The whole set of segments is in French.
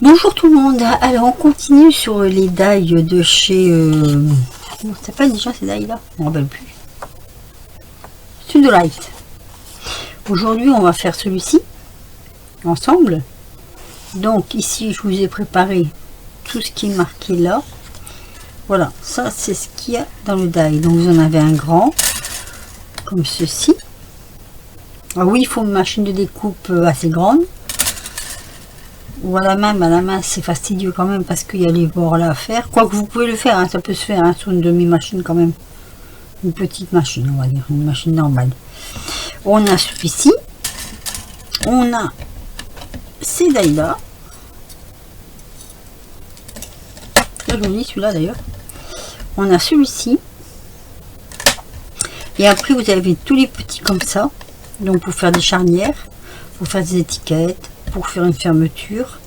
Bonjour tout le monde. Alors on continue sur les die de chez comment ça s'appelle déjà ces die là, je ne me rappelle plus. Sudolite. Aujourd'hui on va faire celui-ci ensemble. Donc ici je vous ai préparé tout ce qui est marqué là. Voilà, ça c'est ce qu'il y a dans le die. Donc vous en avez un grand comme ceci. Ah oui, il faut une machine de découpe assez grande. Ou à la main c'est fastidieux quand même parce qu'il y a les bords là à faire. Quoique vous pouvez le faire, hein, ça peut se faire hein, sur une demi-machine quand même. Une petite machine, on va dire, une machine normale. On a celui-ci. On a ces die là. Très joli celui-là d'ailleurs. On a celui-ci. Et après vous avez tous les petits comme ça. Donc pour faire des charnières, pour faire des étiquettes, pour faire une fermeture,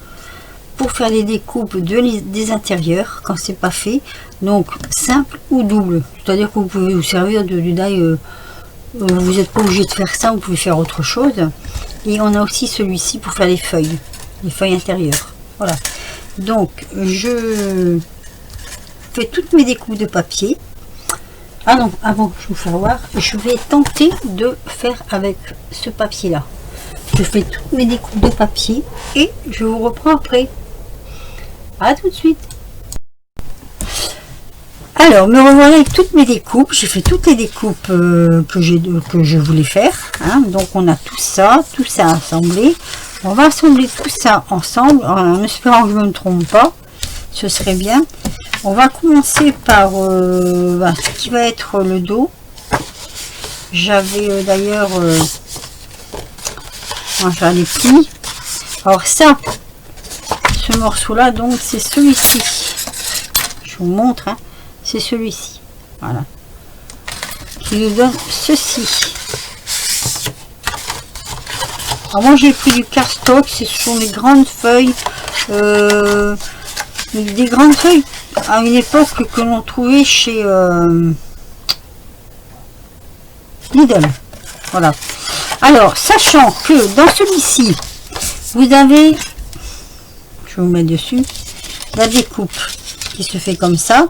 pour faire des découpes des intérieurs quand c'est pas fait, donc simple ou double, c'est à dire que vous pouvez vous servir du die, vous n'êtes pas obligé de faire ça, vous pouvez faire autre chose. Et on a aussi celui-ci pour faire les feuilles intérieures. Voilà, donc je fais toutes mes découpes de papier. Ah non, avant je vous faire voir, je vais tenter de faire avec ce papier là. Je fais toutes mes découpes de papier et je vous reprends après. À tout de suite. Alors, me revoilà avec toutes mes découpes. J'ai fait toutes les découpes que je voulais faire. Hein. Donc, on a tout ça assemblé. On va assembler tout ça ensemble en espérant que je ne me trompe pas. Ce serait bien. On va commencer par ce qui va être le dos. J'avais d'ailleurs... on va faire les plis. Alors ça, ce morceau là, donc c'est celui-ci. Je vous montre, hein, c'est celui-ci. Voilà. Qui nous donne ceci. Alors moi j'ai pris du cardstock, ce sont des grandes feuilles. Des grandes feuilles à une époque que l'on trouvait chez Lidl. Voilà. Alors, sachant que dans celui-ci, vous avez, je vais vous mettre dessus, la découpe qui se fait comme ça.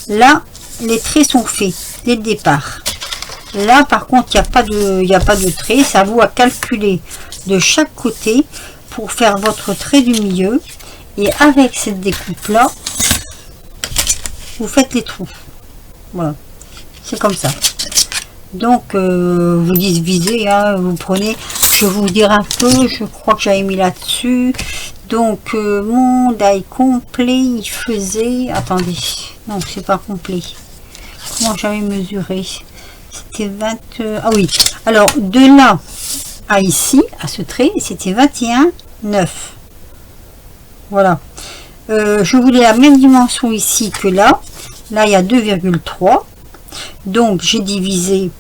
Là, les traits sont faits dès le départ. Là, par contre, il n'y a pas de trait. C'est à vous à calculer de chaque côté pour faire votre trait du milieu. Et avec cette découpe-là, vous faites les trous. Voilà, c'est comme ça. Donc vous divisez, hein, vous prenez, je vais vous dire un peu, je crois que j'avais mis là-dessus. Donc mon die complet il faisait, attendez, non c'est pas complet, comment j'avais mesuré, c'était 20, ah oui, alors de là à ici, à ce trait, c'était 21,9. Voilà, je voulais la même dimension ici que là il y a 2,3. Donc j'ai divisé,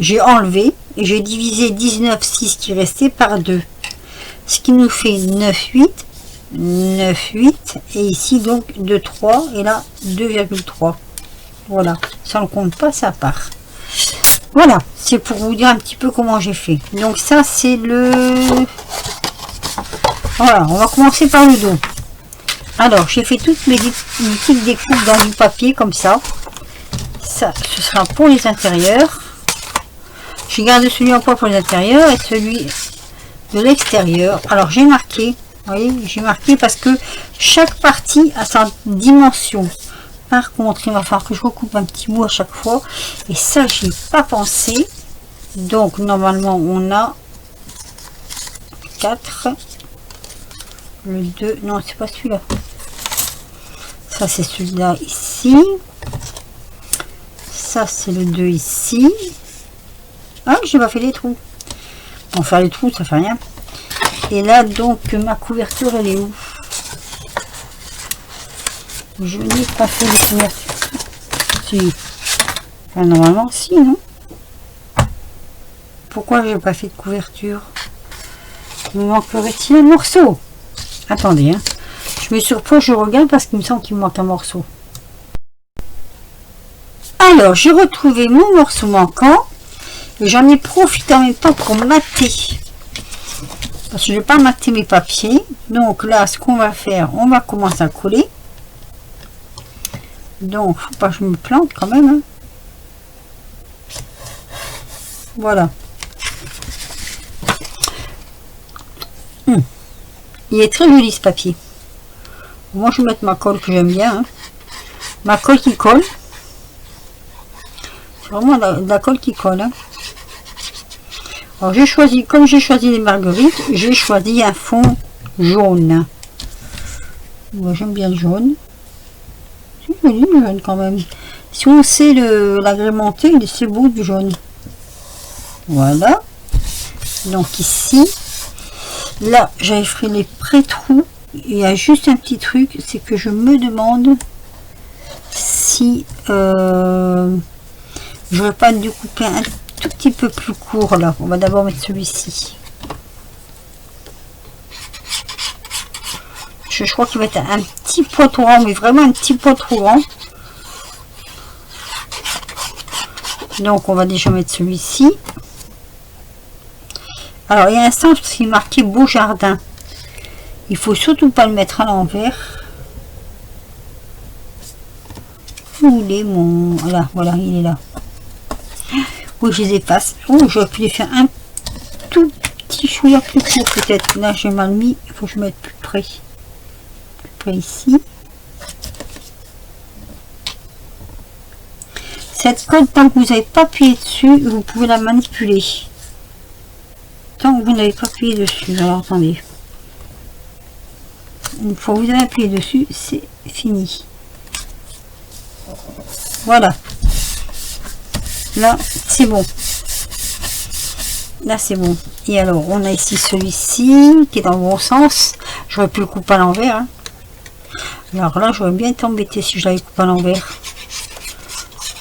j'ai enlevé et j'ai divisé 19,6 qui restait par 2, ce qui nous fait 9,8, 9,8 et ici donc 2,3 et là 2,3. Voilà, ça ne compte pas, ça part. Voilà, c'est pour vous dire un petit peu comment j'ai fait. Donc ça c'est le, voilà, on va commencer par le dos. Alors j'ai fait toutes mes petites découpes dans du papier comme ça. Ça, ce sera pour les intérieurs. J'ai gardé celui en poids pour les intérieurs et celui de l'extérieur. Alors j'ai marqué, vous voyez, j'ai marqué parce que chaque partie a sa dimension. Par contre, il va falloir que je recoupe un petit bout à chaque fois. Et ça, j'ai pas pensé. Donc normalement, on a 4. Le 2, non, c'est pas celui-là. Ça, c'est celui-là ici. Ça c'est le 2 ici. Ah, j'ai pas fait les trous. Bon, faire les trous ça fait rien. Et là donc ma couverture elle est où? Je n'ai pas fait les couvertures. Si. Enfin, normalement si, non? Pourquoi j'ai pas fait de couverture? Il me manquerait-il un morceau? Attendez, hein. Je me surprends, je regarde parce qu'il me semble qu'il me manque un morceau. Alors, j'ai retrouvé mon morceau manquant et j'en ai profité en même temps pour mater parce que je n'ai pas maté mes papiers. Donc là, ce qu'on va faire, on va commencer à coller. Donc, faut pas que je me plante quand même. Hein. Voilà. Il est très joli ce papier. Moi, je vais mettre ma colle que j'aime bien. Hein. Ma colle qui colle. C'est vraiment de la colle qui colle. Hein. Alors, j'ai choisi, comme j'ai choisi les marguerites, j'ai choisi un fond jaune. Moi, j'aime bien le jaune. C'est joli le jaune quand même. Si on sait l'agrémenter, c'est beau du jaune. Voilà. Donc ici, là, j'avais fait les pré-trous. Il y a juste un petit truc, c'est que je me demande si j'aurais pas dû couper un tout petit peu plus court là. On va d'abord mettre celui-ci. Je crois qu'il va être un petit poids trop grand, mais vraiment un petit poids trop grand. Donc on va déjà mettre celui-ci. Alors il y a un sens parce qu'il est marqué beau jardin. Il faut surtout pas le mettre à l'envers. Où il est mon... Voilà, il est là. Oui, je les efface. Oh, j'aurais pu les faire un tout petit chouïa plus court peut-être. Là, j'ai mal mis. Il faut que je mette plus près. Plus près ici. Cette colle, tant que vous n'avez pas appuyé dessus, vous pouvez la manipuler. Tant que vous n'avez pas appuyé dessus. Alors, attendez. Une fois que vous avez appuyé dessus, c'est fini. Voilà. Là, c'est bon. Là, c'est bon. Et alors, on a ici celui-ci qui est dans le bon sens. J'aurais pu le couper à l'envers. Hein. Alors là, j'aurais bien été embêté si je l'avais coupé à l'envers.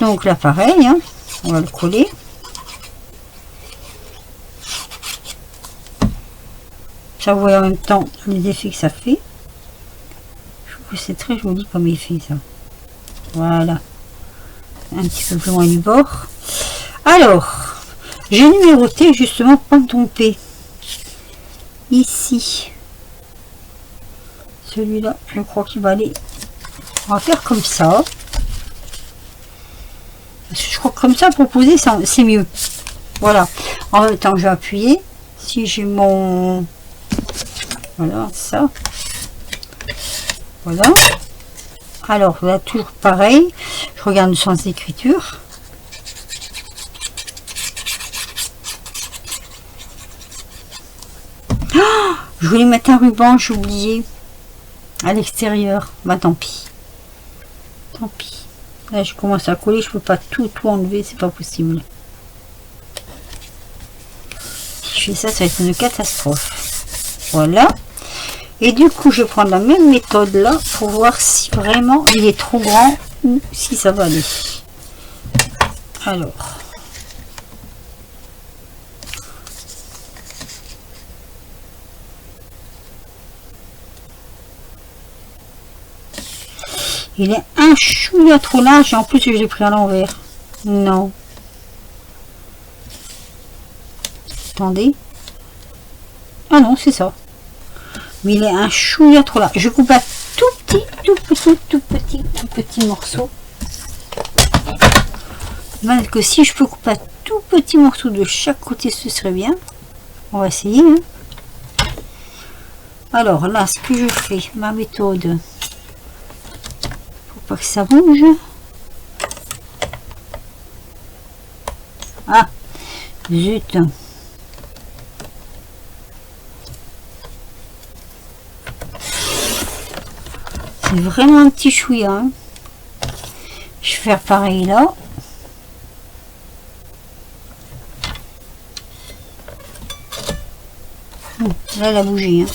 Donc là, pareil. Hein. On va le coller. Ça, vous voyez en même temps les effets que ça fait. Je trouve que c'est très joli comme effet, ça. Voilà. Un petit peu plus loin du bord. Alors, j'ai numéroté justement pour me tromper. Ici. Celui-là, je crois qu'il va aller. On va faire comme ça. Parce que je crois que comme ça, pour poser, c'est mieux. Voilà. En même temps, je vais appuyer. Si j'ai mon... Voilà, ça. Voilà. Alors, là, toujours pareil. Je regarde le sens d'écriture. Oh, je voulais mettre un ruban, j'ai oublié. À l'extérieur. Bah, tant pis. Tant pis. Là, je commence à coller. Je peux pas tout enlever. C'est pas possible. Si je fais ça, ça va être une catastrophe. Voilà. Et du coup, je vais prendre la même méthode là pour voir si vraiment il est trop grand ou si ça va aller. Alors. Il est un chouïa trop large et en plus je l'ai pris à l'envers. Non. Attendez. Ah non, c'est ça. Mais il est un chouïa trop large. Je coupe un tout petit morceau. Mal que si je peux couper un tout petit morceau de chaque côté, ce serait bien. On va essayer. Hein. Alors là, ce que je fais, ma méthode, faut pas que ça bouge. Ah, zut. C'est vraiment un petit chouïa. Hein. Je vais faire pareil là. Là, il a bougé. Hein.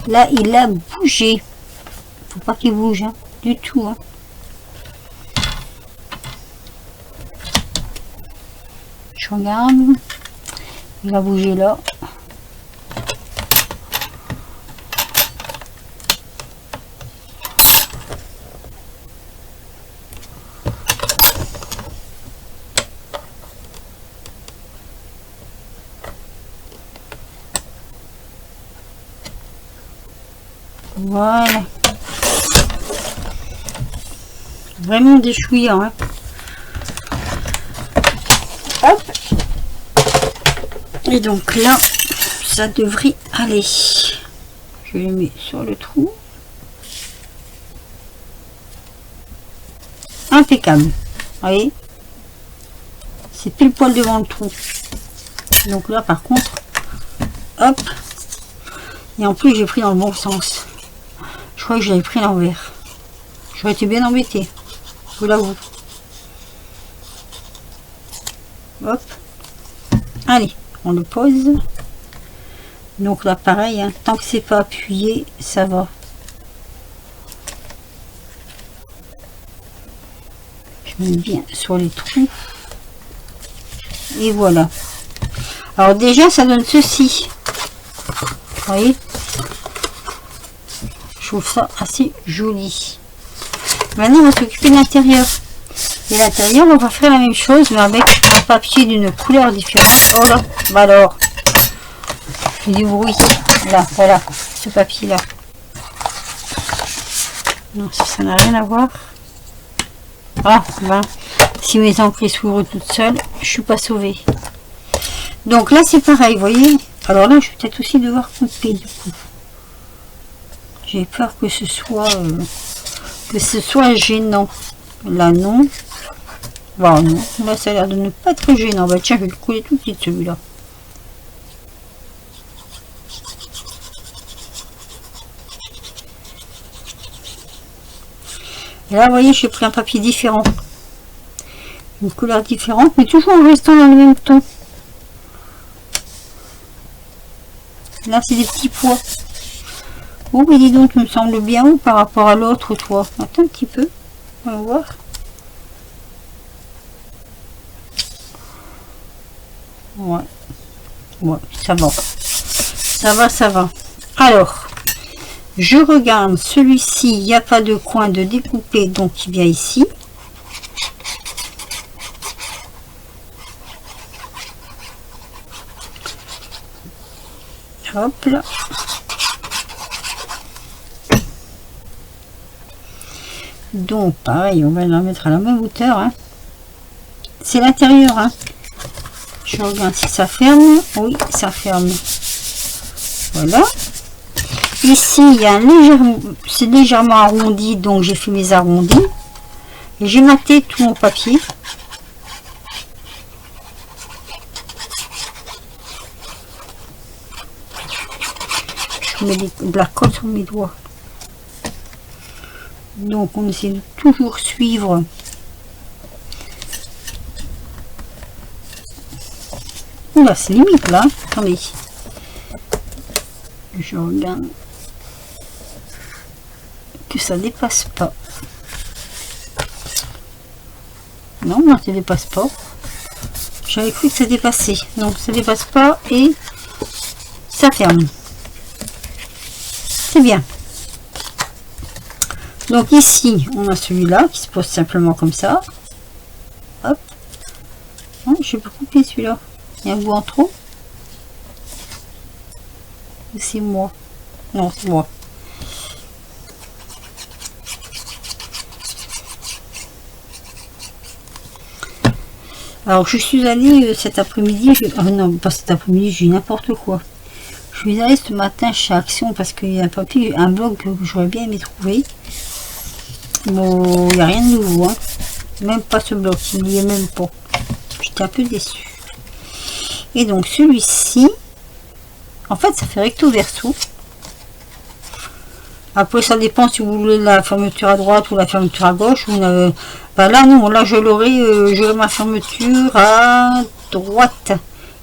Là, il a bougé. Faut pas qu'il bouge hein, du tout. Hein. Je regarde. Il a bougé là. Voilà. Vraiment déchouillant, hein. Hop. Et donc là, ça devrait aller. Je le mets sur le trou. Impeccable. Vous voyez, c'est pile poil devant le trou. Donc là, par contre, hop. Et en plus, j'ai pris dans le bon sens. Je crois que j'avais pris l'envers. J'aurais été bien embêtée. Je vous l'avoue. Hop. Allez, on le pose. Donc là, pareil, hein, tant que c'est pas appuyé, ça va. Je mets bien sur les trous. Et voilà. Alors déjà, ça donne ceci. Vous voyez? Je trouve ça assez joli. Maintenant, on va s'occuper de l'intérieur. Et l'intérieur, on va faire la même chose, mais avec un papier d'une couleur différente. Oh là, bah alors, il y a du bruit. Là, voilà, ce papier-là. Non, ça n'a rien à voir. Ah, ben, si mes encres s'ouvrent toutes seules, je suis pas sauvée. Donc là, c'est pareil, vous voyez. Alors là, je vais peut-être aussi devoir couper, du coup. J'ai peur que ce soit gênant. Là, non. Bon, non. Là, ça a l'air de ne pas être gênant. Bah tiens, je vais le couler tout de suite, celui-là. Et là, vous voyez, j'ai pris un papier différent. Une couleur différente, mais toujours en restant dans le même ton. Là, c'est des petits pois. Oh, mais dis donc, tu me sembles bien haut par rapport à l'autre, toi. Attends un petit peu. On va voir. Ouais. Ouais, ça va. Ça va, ça va. Alors, je regarde celui-ci. Il n'y a pas de coin de découper, donc il vient ici. Hop là. Donc pareil, on va la mettre à la même hauteur, hein. C'est l'intérieur, hein. Je regarde si ça ferme. Oui, ça ferme. Voilà. Ici, il y a un c'est légèrement arrondi, donc j'ai fait mes arrondis. Et j'ai maté tout mon papier. Je mets de la colle sur mes doigts. Donc on essaie de toujours suivre Oula, c'est limite là. Attendez. Je regarde que ça dépasse pas. Non, non, ça dépasse pas. J'avais cru que ça dépassait. Donc ça dépasse pas et ça ferme. C'est bien. Donc ici, on a celui-là qui se pose simplement comme ça. Hop. Oh, je peux couper celui-là. Il y a un bout en trop. C'est moi. Non, c'est moi. Alors je suis allée cet après-midi. Non, pas cet après-midi, j'ai n'importe quoi. Je suis allée ce matin chez Action parce qu'il y a un papier, un blog que j'aurais bien aimé trouver. Bon, il n'y a rien de nouveau, hein. Même pas ce blog, il n'y est même pas. J'étais un peu déçue. Et donc celui-ci, en fait, ça fait recto verso. Après, ça dépend si vous voulez la fermeture à droite ou la fermeture à gauche. Bah là, non, là, j'aurai ma fermeture à droite.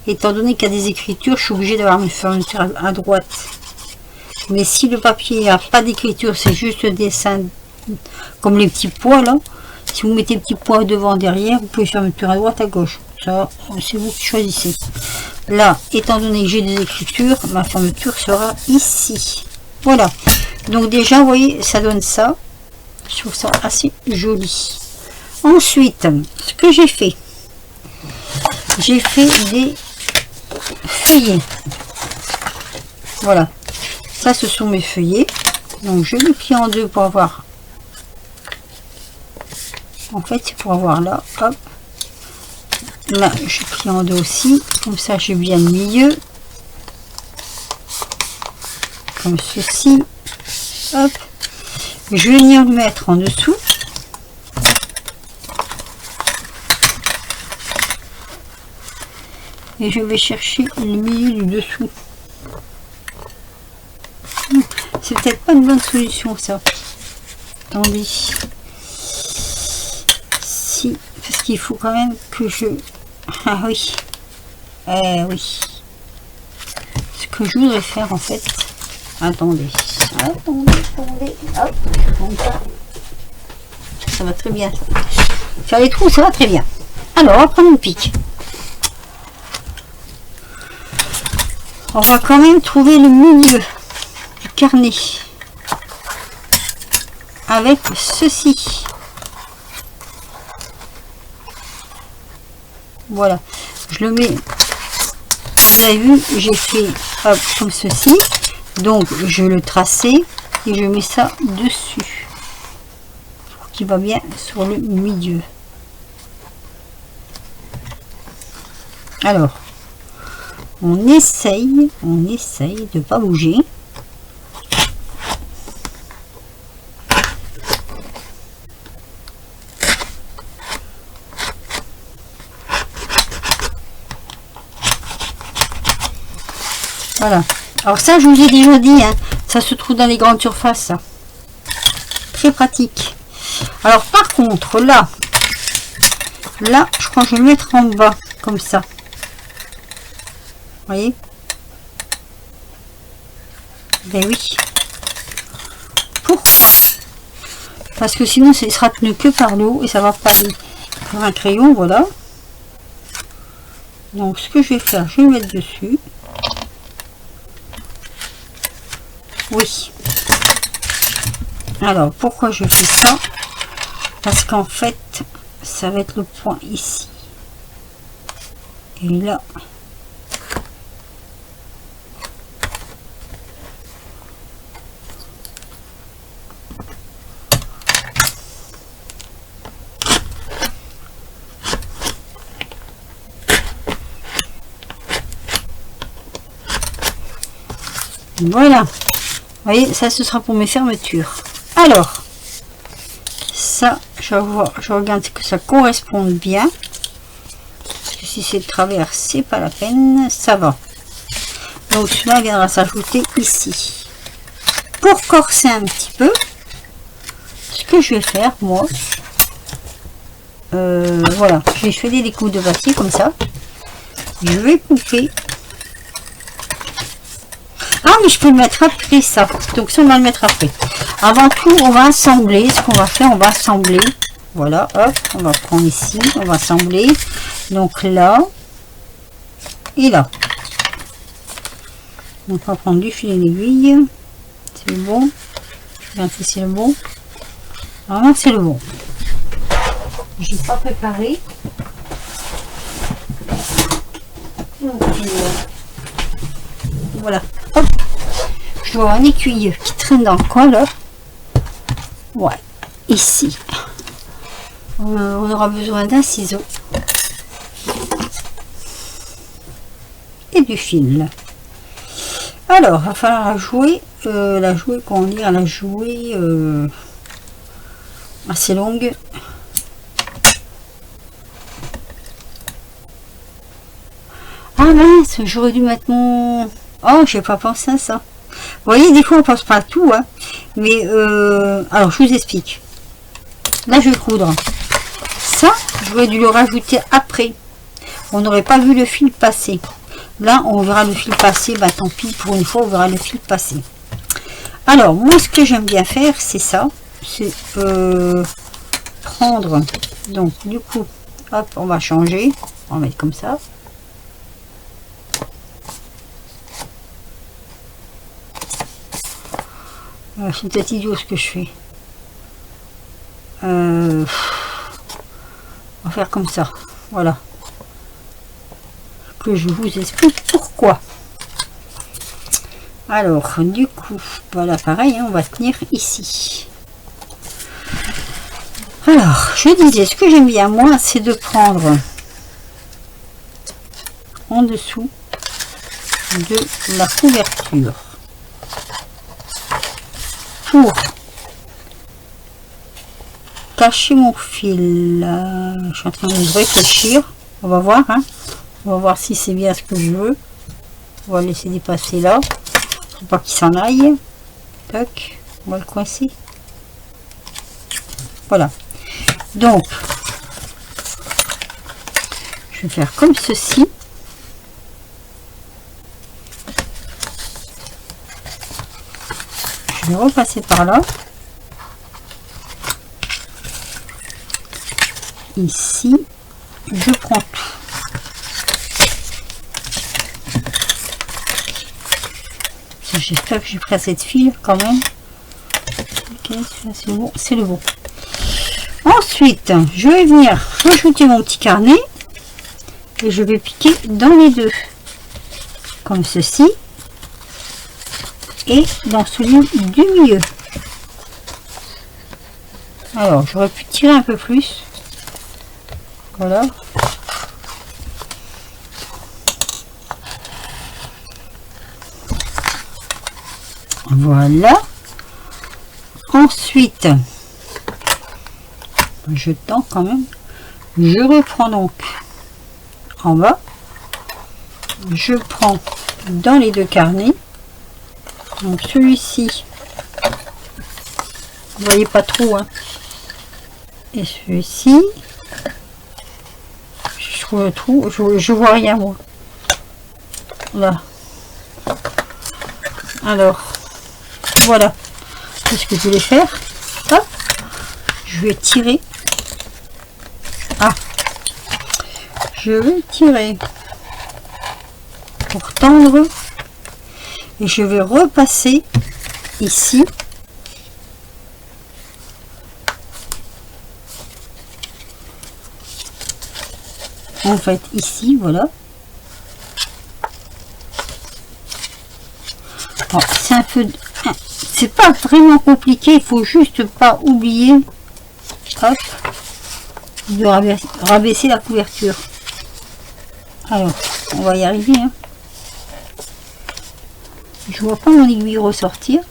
Étant donné qu'il y a des écritures, je suis obligée d'avoir une fermeture à droite. Mais si le papier n'a pas d'écriture, c'est juste le dessin, comme les petits pois là. Si vous mettez petits pois devant, derrière, vous pouvez fermeture à droite, à gauche. Ça, c'est vous qui choisissez. Là, étant donné que j'ai des écritures, ma fermeture sera ici. Voilà. Donc déjà, vous voyez, ça donne ça. Je trouve ça assez joli. Ensuite, ce que j'ai fait des feuillets. Voilà. Ça, ce sont mes feuillets. Donc je le plie en deux pour avoir, en fait c'est pour avoir là, hop, là je plie en deux aussi, comme ça j'ai bien le milieu, comme ceci, hop, je vais venir le mettre en dessous, et je vais chercher le milieu du dessous. C'est peut-être pas une bonne solution ça. Attendez. Si, parce qu'il faut quand même que je... Ah oui. Oui. Ce que je voudrais faire en fait. Attendez. Attendez. Hop. Comme ça. Ça va très bien. Faire les trous, ça va très bien. Alors, on va prendre une pique. On va quand même trouver le milieu du carnet avec ceci. Voilà, je le mets. Vous avez vu, j'ai fait hop, comme ceci. Donc je le tracer et je mets ça dessus pour qu'il va bien sur le milieu. Alors. On essaye de pas bouger. Voilà. Alors ça, je vous ai déjà dit, hein, ça se trouve dans les grandes surfaces. Ça. Très pratique. Alors par contre, là, je crois que je vais le mettre en bas, comme ça. Vous voyez? Ben oui. Pourquoi? Parce que sinon, ça sera tenu que par le haut et ça va pas aller. Pour un crayon, voilà. Donc, ce que je vais faire, je vais le mettre dessus. Oui. Alors, pourquoi je fais ça? Parce qu'en fait, ça va être le point ici. Et là. Voilà, vous voyez, ça ce sera pour mes fermetures. Alors, ça, je regarde que ça corresponde bien. Parce que si c'est de travers, c'est pas la peine, ça va. Donc celui-là viendra s'ajouter ici. Pour corser un petit peu, ce que je vais faire, moi, voilà, je vais faire des coups de papier comme ça. Je vais couper. Ah, mais je peux le mettre après ça. Donc ça, on va le mettre après. Avant tout, on va assembler. Ce qu'on va faire, on va assembler. Voilà, hop, on va prendre ici. On va assembler. Donc là. Et là. Donc on va prendre du fil et l'aiguille. C'est le bon. Je vais si c'est le bon. Vraiment, c'est le bon. Je n'ai pas préparé. Donc, voilà. Hop. Je dois avoir un aiguille qui traîne dans le coin là. Ouais. Ici. On aura besoin d'un ciseau. Et du fil. Alors, il va falloir la jouer. Comment dire, la jouer assez longue. Ah mince, j'aurais dû mettre mon... Oh, j'ai pas pensé à ça. Vous voyez, des fois on pense pas à tout, hein. Mais alors je vous explique. Là je vais coudre. Ça, j'aurais dû le rajouter après. On n'aurait pas vu le fil passer. Là, on verra le fil passer. Bah tant pis, pour une fois, on verra le fil passer. Alors, moi, ce que j'aime bien faire, c'est ça. C'est prendre. Donc, du coup, hop, on va changer. On va mettre comme ça. C'est peut-être idiot ce que je fais. On va faire comme ça. Voilà. Que je vous explique pourquoi. Alors, du coup, voilà, pareil, hein, on va tenir ici. Alors, je disais, ce que j'aime bien, moi, c'est de prendre en dessous de la couverture pour cacher mon fil. Là, je suis en train de réfléchir. On va voir, hein. On va voir si c'est bien ce que je veux. On va laisser dépasser là. Faut pas qu'il s'en aille. Tac, on va le coincer. Voilà. Donc, je vais faire comme ceci. Je vais repasser par là. Ici, je prends tout. J'espère que j'ai pris assez de fil quand même. Ok, c'est bon, c'est le bon. Ensuite, je vais venir rajouter mon petit carnet et je vais piquer dans les deux, comme ceci, et dans celui du milieu. Alors, j'aurais pu tirer un peu plus. Voilà. Voilà. Ensuite, je tends quand même. Je reprends donc en bas. Je prends dans les deux carnets. Donc celui-ci, vous voyez pas trop, hein. Et celui-ci, je trouve le trou, je vois rien moi. Là. Alors, voilà. C'est ce que je voulais faire. Hop. Je vais tirer. Ah. Je vais tirer pour tendre. Et je vais repasser ici. En fait, ici, voilà. C'est un peu... C'est pas vraiment compliqué, il faut juste pas oublier, hop, de rabaisser la couverture. Alors, on va y arriver, hein. Je vois pas mon aiguille ressortir.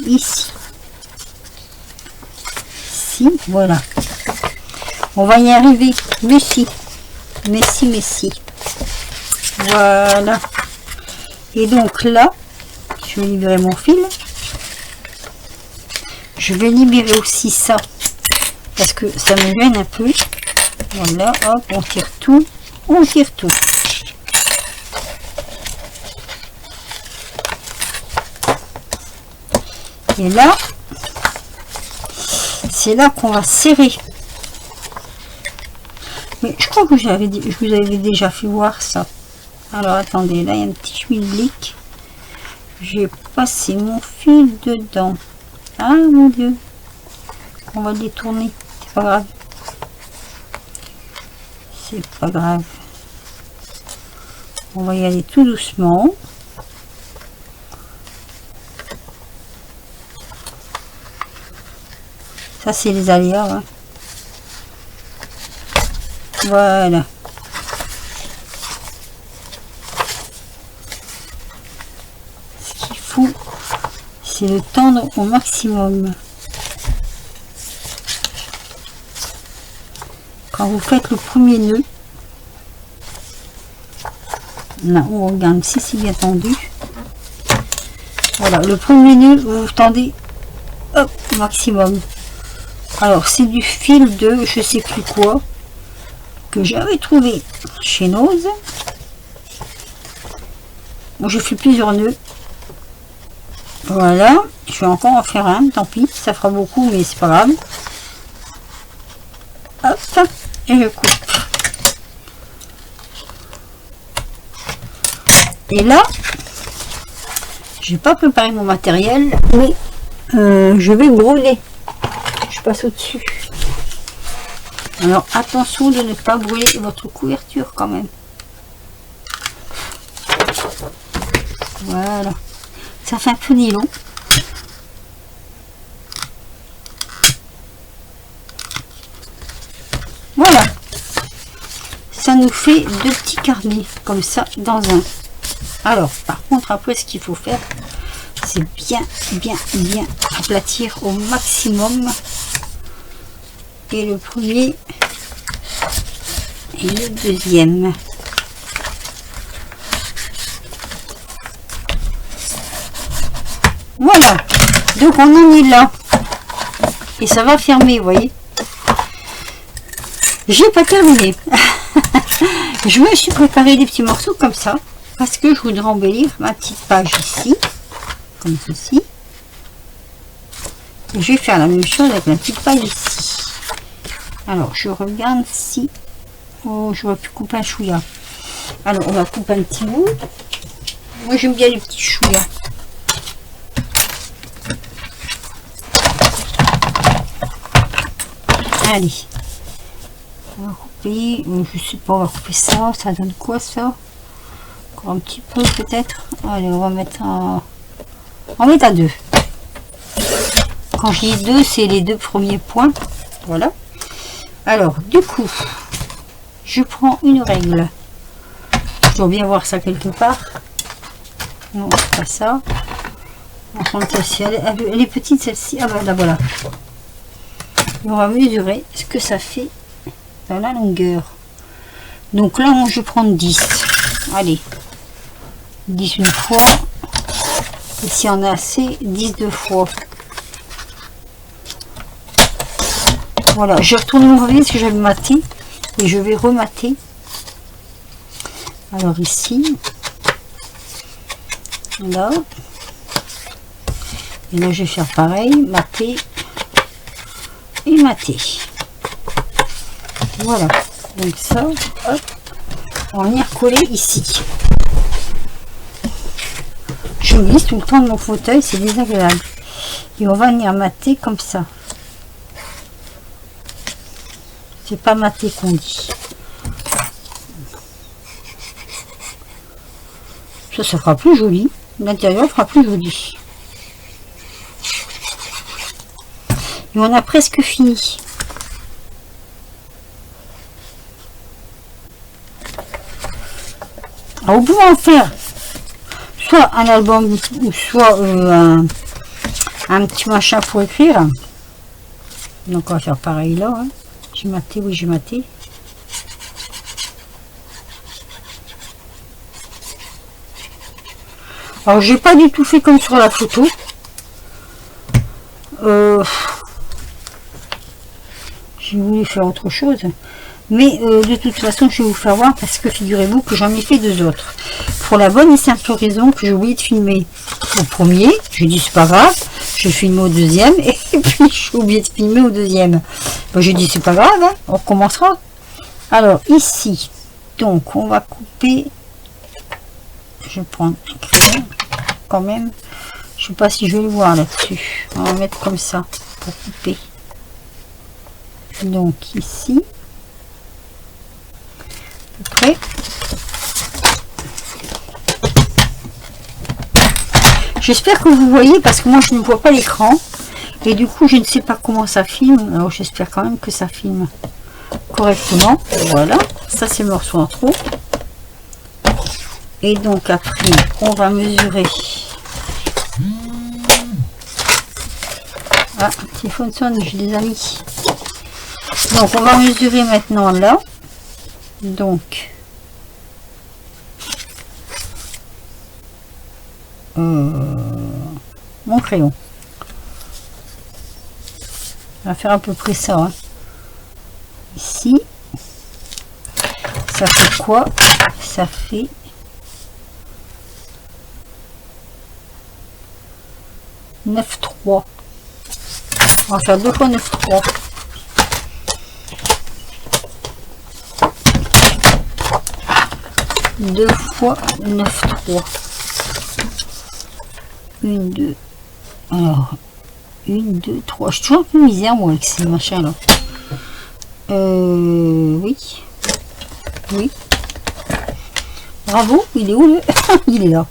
Ici. Ici, voilà. On va y arriver. Mais si. Mais si, mais si. Voilà. Et donc là, je vais libérer mon fil. Je vais libérer aussi ça. Parce que ça me gêne un peu. Voilà, hop, on tire tout. On tire tout. Et là, c'est là qu'on va serrer. Mais je crois que je vous avais déjà fait voir ça. Alors attendez, là il y a un petit schmilblick. J'ai passé mon fil dedans. Ah mon Dieu. On va le détourner. C'est pas grave. C'est pas grave. On va y aller tout doucement. Ça c'est les aléas, hein. Voilà. Ce qu'il faut, c'est le tendre au maximum. Quand vous faites le premier nœud, là on regarde si c'est bien tendu. Voilà, le premier nœud, vous tendez hop, au maximum. Alors c'est du fil de je sais plus quoi que j'avais trouvé chez Nose. Bon, je fais plusieurs nœuds. Voilà, je vais encore en faire un, tant pis, ça fera beaucoup mais c'est pas grave. Hop, et je coupe. Et là, j'ai pas préparé mon matériel, mais je vais brûler. Je passe au-dessus. Alors attention de ne pas brûler votre couverture quand même. Voilà. Ça fait un peu nylon. Voilà. Ça nous fait 2 petits carnets comme ça dans un. Alors, par contre, après, ce qu'il faut faire, c'est bien aplatir au maximum. Et le premier et le deuxième. Voilà. Donc, on en est là. Et ça va fermer, vous voyez. J'ai pas terminé. Je me suis préparé des petits morceaux comme ça. Parce que je voudrais embellir ma petite page ici. Comme ceci. Et je vais faire la même chose avec la petite page ici. Alors, je regarde si... Oh, j'aurais pu couper un chouïa. Alors, on va couper un petit bout. Moi, j'aime bien les petits chouïas. Allez. On va couper... Je sais pas, on va couper ça. Ça donne quoi, ça? Encore un petit peu, peut-être. Allez, on va mettre un... On va mettre à 2. Quand je dis 2, c'est les 2 premiers points. Voilà. Alors, du coup, je prends une règle. Je dois bien voir ça quelque part. Non, c'est pas ça. On prend celle-ci. Elle est petite, celle-ci. Ah ben là, voilà. Et on va mesurer ce que ça fait dans la longueur. Donc là, je vais prendre 10. Allez. 10 une fois. Et si on a assez, 10 deux fois. Voilà, je retourne mon revers parce que j'avais maté et je vais remater. Alors ici, là, et là je vais faire pareil, mater et mater. Voilà, donc ça, hop, on va venir coller ici. Je glisse tout le temps de mon fauteuil, c'est désagréable. Et on va venir mater comme ça. C'est pas mater qu'on dit. Ça fera plus joli. L'intérieur fera plus joli. Et on a presque fini. Alors, vous pouvez en faire soit un album ou soit un petit machin pour écrire. Donc on va faire pareil là. Hein. J'ai maté, oui j'ai maté. Alors j'ai pas du tout fait comme sur la photo. J'ai voulu faire autre chose. Mais de toute façon je vais vous faire voir parce que figurez-vous que j'en ai fait 2 autres. Pour la bonne et simple raison que j'ai oublié de filmer au premier. J'ai dit c'est pas grave. Je filme au deuxième et puis j'ai oublié de filmer au deuxième. Bon, j'ai dit c'est pas grave, hein, on recommencera. Alors ici, donc on va couper. Je vais prendre un crayon quand même. Je sais pas si je vais le voir là-dessus. On va mettre comme ça pour couper. Donc ici, à peu près. J'espère que vous voyez parce que moi je ne vois pas l'écran et du coup je ne sais pas comment ça filme. Alors j'espère quand même que ça filme correctement. Voilà, ça c'est le morceau en trop. Et donc après on va mesurer. Ah, le téléphone sonne, j'ai des amis. Donc on va mesurer maintenant là. Donc mon crayon. On va faire à peu près ça. Hein. Ici, ça fait quoi? Ça fait 9,3. On va faire 2 fois 9,3. Deux fois 9,3. Une, deux. Alors, 1, 2, 3. Je suis toujours un peu misère, moi, avec ces machins là. Oui. Oui. Bravo, il est où le... Il est là.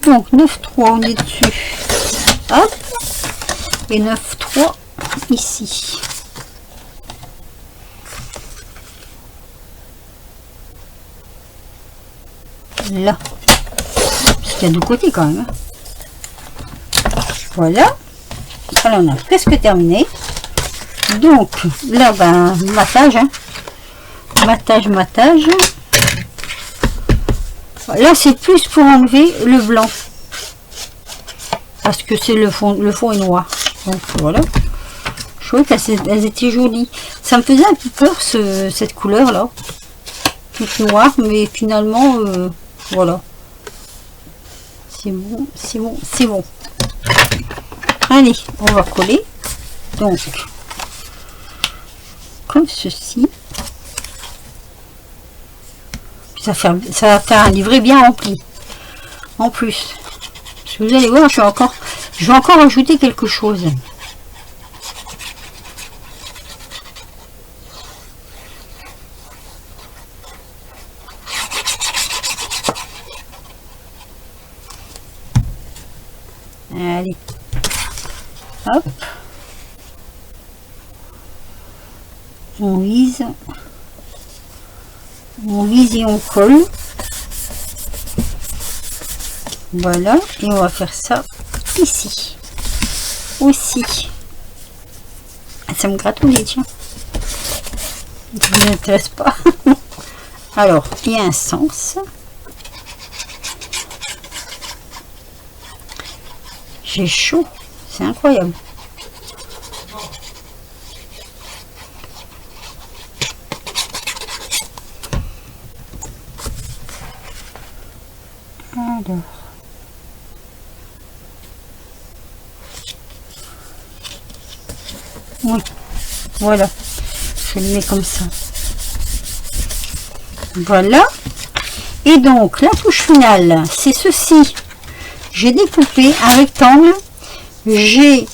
Donc 9,3 on est dessus. Hop. Et 9,3 ici. Là. Parce qu'il y a deux côtés quand même. Voilà. Alors on a presque terminé. Donc là, ben, matage. Hein. Matage. Là c'est plus pour enlever le blanc. Parce que c'est le fond est noir. Donc voilà. Je trouvais qu'elles étaient jolies. Ça me faisait un peu peur cette couleur là. Toute noire, mais finalement voilà. C'est bon, c'est bon, c'est bon. Allez, on va coller. Donc, comme ceci. Ça va faire un livret bien rempli. En plus. Parce que vous allez voir, je vais encore ajouter quelque chose. Allez. Hop. On vise et on colle. Voilà. Et on va faire ça ici. Aussi. Ça me gratouille, tiens. Ça ne m'intéresse pas. Alors, il y a un sens. J'ai chaud. C'est incroyable. Alors. Oui. Voilà. Je le mets comme ça. Voilà. Et donc, la touche finale, c'est ceci. J'ai découpé un rectangle. J'ai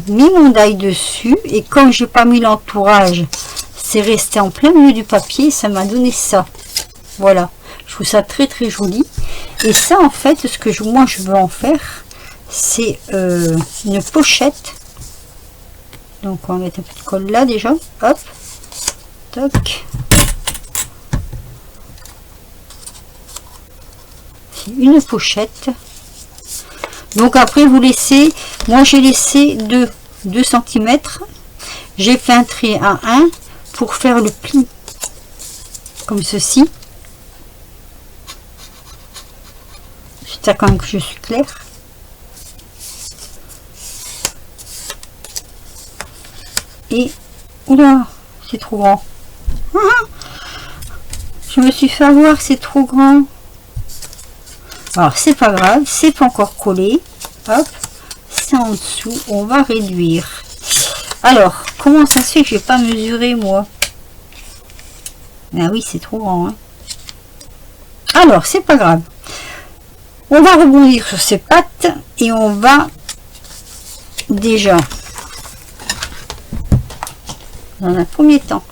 mis mon die dessus. Et comme j'ai pas mis l'entourage, c'est resté en plein milieu du papier. Ça m'a donné ça. Voilà. Je trouve ça très très joli. Et ça, en fait, ce que moi je veux en faire, c'est une pochette. Donc on va mettre un peu de colle là déjà. Hop. Toc. Une pochette. Donc après vous laissez, moi j'ai laissé 2 cm. J'ai fait un trait à 1 pour faire le pli. Comme ceci. J'espère quand même que je suis claire. Et oula, c'est trop grand. Je me suis fait avoir, c'est trop grand. Alors c'est pas grave, c'est pas encore collé. Hop, c'est en dessous, on va réduire. Alors, comment ça se fait que j'ai pas mesuré moi? Ah oui, c'est trop grand. Hein. Alors, c'est pas grave. On va rebondir sur ces pattes et on va déjà, dans un premier temps,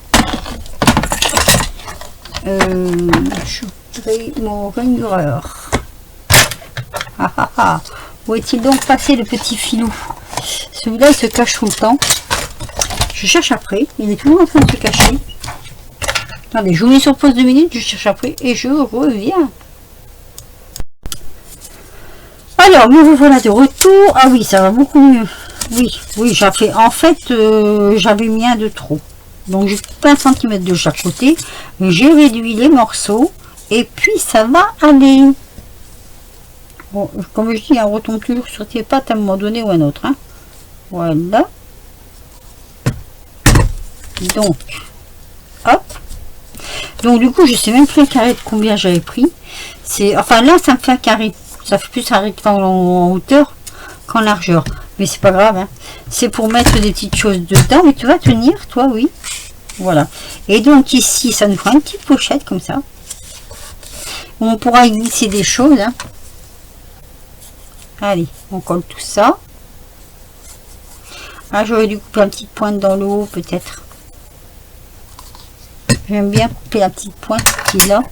je voudrais mon rainureur. Où est-il donc passé le petit filou? Celui-là il se cache tout le temps. Je cherche après, il est toujours en train de se cacher. Attendez, je vous mets sur pause 2 minutes, je cherche après et je reviens. Alors, me voilà de retour. Ah oui, ça va beaucoup mieux. Oui, j'ai fait. En fait, j'avais mis un de trop. Donc, j'ai coupé 1 cm de chaque côté. J'ai réduit les morceaux. Et puis, ça va aller. Bon, comme je dis, un retombe toujours sur tes pattes à un moment donné ou un autre. Hein. Voilà. Donc, hop. Donc, du coup, je sais même plus le carré de combien j'avais pris. Enfin, là, ça me fait un carré. Ça fait plus un rectangle en hauteur qu'en largeur. Mais c'est pas grave. Hein. C'est pour mettre des petites choses dedans. Mais tu vas tenir, toi, oui. Voilà. Et donc, ici, ça nous fera une petite pochette comme ça. On pourra y glisser des choses. Hein. Allez, on colle tout ça. Ah, j'aurais dû couper une petite pointe dans le haut, peut-être. J'aime bien couper la petite pointe qui est là.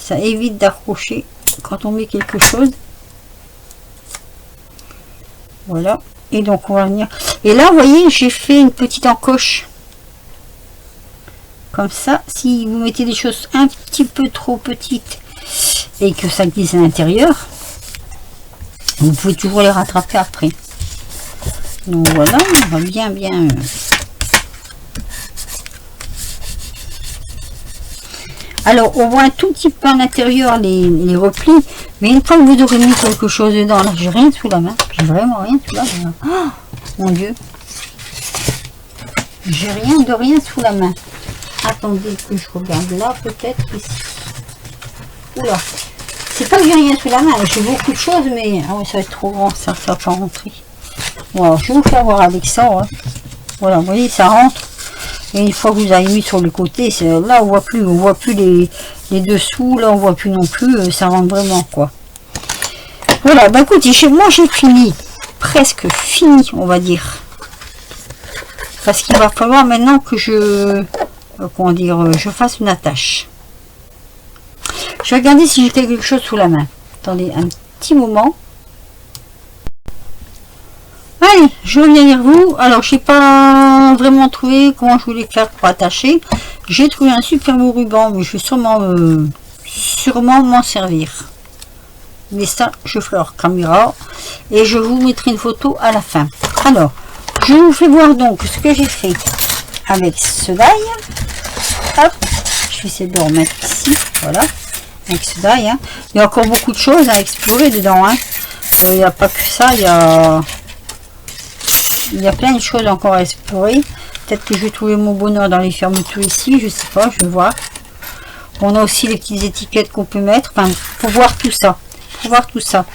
Ça évite d'accrocher quand on met quelque chose. Voilà. Et donc on va venir. Et là, vous voyez, j'ai fait une petite encoche. Comme ça, si vous mettez des choses un petit peu trop petites et que ça glisse à l'intérieur, vous pouvez toujours les rattraper après. Donc voilà, on va bien alors on voit un tout petit peu à l'intérieur les replis, mais une fois que vous aurez mis quelque chose dedans, là j'ai rien sous la main, j'ai vraiment rien sous la main. Oh, mon Dieu, j'ai rien sous la main. Attendez que je regarde là, peut-être ici. Oula, c'est pas que j'ai rien sous la main, j'ai beaucoup de choses, mais ah ouais, ça va être trop grand, ça va pas rentrer. Bon, alors, je vais vous faire voir avec ça. Hein. Voilà, vous voyez, ça rentre. Et une fois que vous avez mis sur le côté, là on voit plus les dessous, là on voit plus non plus, ça rentre vraiment quoi. Voilà, bah écoutez, moi j'ai fini, presque fini, on va dire. Parce qu'il va falloir maintenant que je fasse une attache. Je vais regarder si j'ai quelque chose sous la main. Attendez un petit moment. Allez, je reviens vers vous. Alors, je n'ai pas vraiment trouvé comment je voulais faire pour attacher. J'ai trouvé un super beau ruban, mais je vais sûrement m'en servir. Mais ça, je ferai hors caméra. Et je vous mettrai une photo à la fin. Alors, je vous fais voir donc ce que j'ai fait avec ce die. Hop, je vais essayer de le remettre ici. Voilà, avec ce die. Hein. Il y a encore beaucoup de choses à explorer dedans. Hein. Il n'y a pas que ça, il y a plein de choses encore à explorer. Peut-être que je vais trouver mon bonheur dans les fermetures ici, je sais pas, je vais voir. On a aussi les petites étiquettes qu'on peut mettre. Enfin, pour voir tout ça.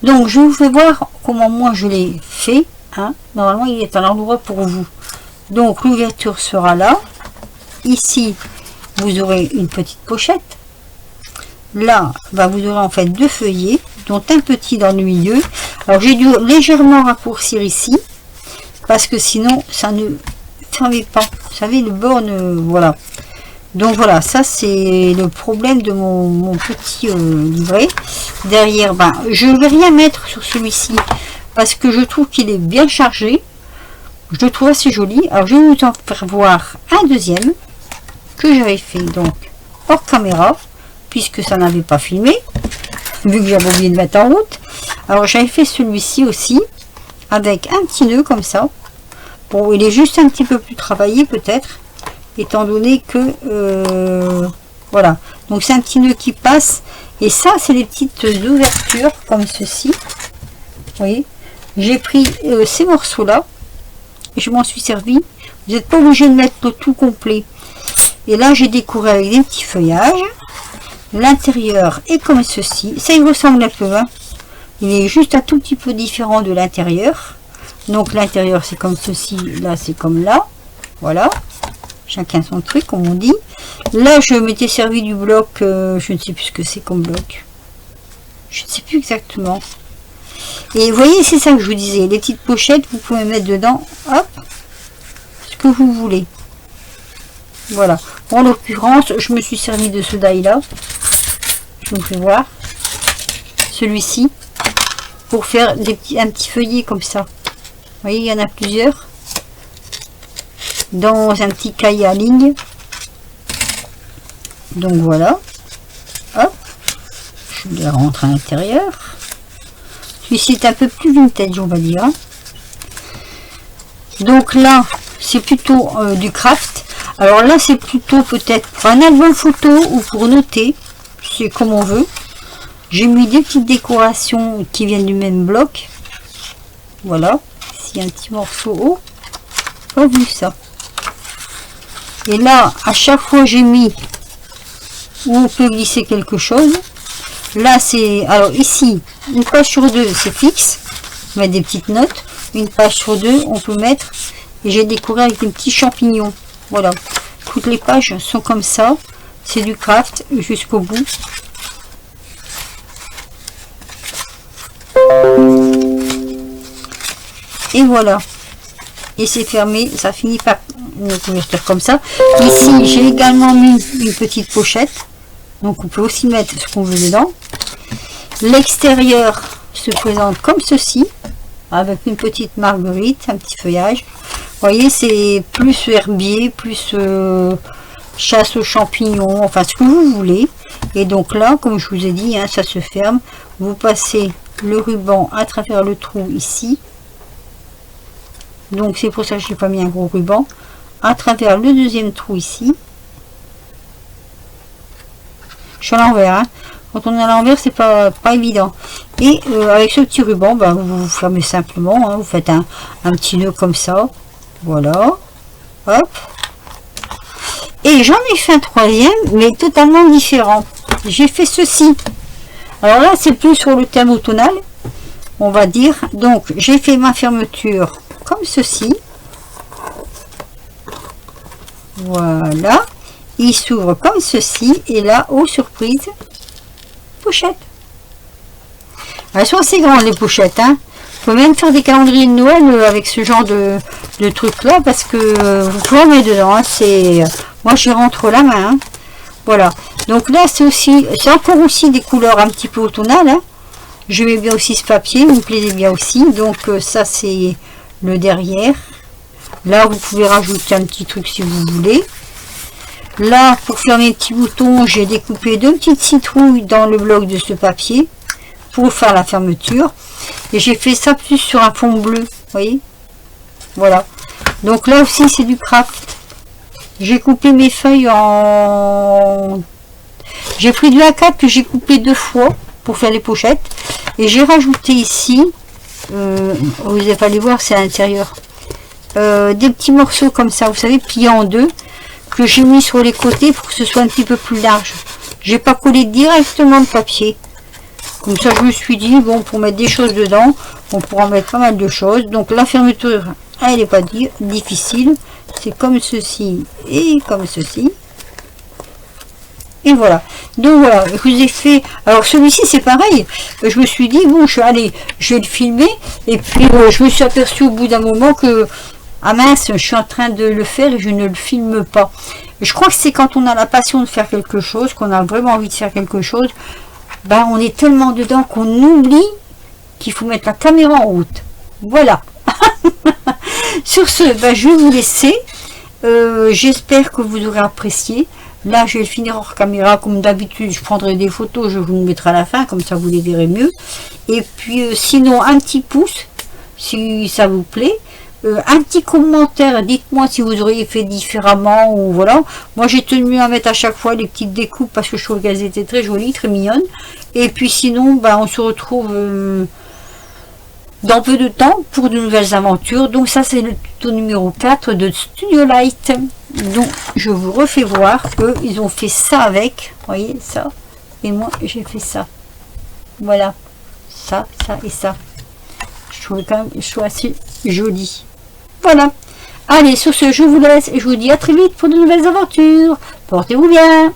Donc, je vous fais voir comment moi je l'ai fait. Hein. Normalement, il est à l'endroit pour vous. Donc, l'ouverture sera là. Ici, vous aurez une petite pochette. Là, bah, vous aurez en fait deux feuillets, dont un petit dans le milieu. Alors, j'ai dû légèrement raccourcir ici. Parce que sinon ça ne fermait pas, vous savez, le bord voilà. Donc voilà, ça c'est le problème de mon petit livret. Derrière, ben je ne vais rien mettre sur celui-ci parce que je trouve qu'il est bien chargé, je le trouve assez joli. Alors je vais vous en faire voir un deuxième que j'avais fait donc hors caméra puisque ça n'avait pas filmé vu que j'avais oublié de mettre en route. Alors j'avais fait celui-ci aussi avec un petit nœud comme ça. Bon, il est juste un petit peu plus travaillé peut-être, étant donné que voilà. Donc c'est un petit nœud qui passe, et ça c'est les petites ouvertures comme ceci. Vous voyez, j'ai pris ces morceaux là, et je m'en suis servi. Vous n'êtes pas obligé de mettre le tout complet. Et là j'ai décoré avec des petits feuillages. L'intérieur est comme ceci. Ça il ressemble un peu, hein. Il est juste un tout petit peu différent de l'intérieur. Donc l'intérieur c'est comme ceci, là c'est comme là, voilà, chacun son truc comme on dit. Là je m'étais servi du bloc, je ne sais plus ce que c'est comme bloc, je ne sais plus exactement. Et vous voyez, c'est ça que je vous disais, les petites pochettes vous pouvez mettre dedans, hop, ce que vous voulez. Voilà, en l'occurrence je me suis servi de ce die là, je vous fais voir, celui-ci, pour faire un petit feuillet comme ça. Vous voyez, il y en a plusieurs dans un petit cahier à ligne. Donc voilà. Hop. Je les rentre à l'intérieur. Celui-ci est un peu plus vintage, on va dire. Donc là, c'est plutôt du craft. Alors là, c'est plutôt peut-être pour un album photo ou pour noter. C'est comme on veut. J'ai mis des petites décorations qui viennent du même bloc. Voilà. Ici, un petit morceau haut. Pas vu ça. Et là, à chaque fois, j'ai mis où on peut glisser quelque chose. Là, c'est... Alors ici, une page sur deux, c'est fixe. On met des petites notes. Une page sur deux, on peut mettre... Et j'ai décoré avec des petits champignons. Voilà. Toutes les pages sont comme ça. C'est du craft jusqu'au bout. Et voilà. Et c'est fermé. Ça finit par une couverture comme ça. Ici, j'ai également mis une petite pochette. Donc on peut aussi mettre ce qu'on veut dedans. L'extérieur se présente comme ceci, avec une petite marguerite, un petit feuillage. Vous voyez, c'est plus herbier, plus chasse aux champignons, enfin ce que vous voulez. Et donc là, comme je vous ai dit, hein, ça se ferme. Vous passez le ruban à travers le trou ici. Donc c'est pour ça que je n'ai pas mis un gros ruban. À travers le deuxième trou ici. Je suis à l'envers, hein. Quand on est à l'envers, c'est pas évident. Et avec ce petit ruban, ben, vous fermez simplement, hein, vous faites un petit nœud comme ça. Voilà. Hop. Et j'en ai fait un troisième, mais totalement différent. J'ai fait ceci. Alors là, c'est plus sur le thème automnal, on va dire. Donc, j'ai fait ma fermeture comme ceci. Voilà. Il s'ouvre comme ceci. Et là, oh surprise, pochette. Elles sont assez grandes les pochettes, hein. Faut même faire des calendriers de Noël avec ce genre de truc là, parce que vous pouvez en mettre dedans, hein. C'est, moi j'y rentre la main, hein. Voilà. Donc là c'est aussi, c'est encore aussi des couleurs un petit peu automnales, hein. J'aimais bien aussi ce papier, il me plaisait bien aussi. Donc ça c'est le derrière. Là vous pouvez rajouter un petit truc si vous voulez. Là pour faire mes petits boutons, j'ai découpé deux petites citrouilles dans le bloc de ce papier pour faire la fermeture. Et j'ai fait ça plus sur un fond bleu, vous voyez. Voilà. Donc là aussi c'est du craft. J'ai coupé mes feuilles en... J'ai pris du A4 que j'ai coupé 2 fois pour faire les pochettes. Et j'ai rajouté ici, vous n'allez pas les voir, c'est à l'intérieur, des petits morceaux comme ça, vous savez, pliés en deux, que j'ai mis sur les côtés pour que ce soit un petit peu plus large. J'ai pas collé directement le papier. Comme ça, je me suis dit, bon, pour mettre des choses dedans, on pourra mettre pas mal de choses. Donc, la fermeture, elle n'est pas difficile. C'est comme ceci et comme ceci. Et voilà. Donc, voilà, je vous ai fait... Alors, celui-ci, c'est pareil. Je me suis dit, bon, je vais le filmer. Et puis, je me suis aperçu au bout d'un moment que, ah mince, je suis en train de le faire et je ne le filme pas. Je crois que c'est quand on a la passion de faire quelque chose, qu'on a vraiment envie de faire quelque chose, ben, on est tellement dedans qu'on oublie qu'il faut mettre la caméra en route. Voilà. Sur ce, ben, je vais vous laisser. J'espère que vous aurez apprécié. Là, je vais le finir hors caméra. Comme d'habitude, je prendrai des photos. Je vous le mettrai à la fin. Comme ça, vous les verrez mieux. Et puis, sinon, un petit pouce si ça vous plaît. Un petit commentaire, dites-moi si vous auriez fait différemment ou voilà. Moi j'ai tenu à mettre à chaque fois les petites découpes parce que je trouve qu'elles étaient très jolies, très mignonnes. Et puis sinon, ben, on se retrouve dans peu de temps pour de nouvelles aventures. Donc ça c'est le tuto numéro 4 de Studio Light. Donc je vous refais voir qu'ils ont fait ça avec, vous voyez ça. Et moi j'ai fait ça. Voilà, ça et ça. Je trouve quand même assez joli. Voilà. Allez, sur ce, je vous laisse et je vous dis à très vite pour de nouvelles aventures. Portez-vous bien.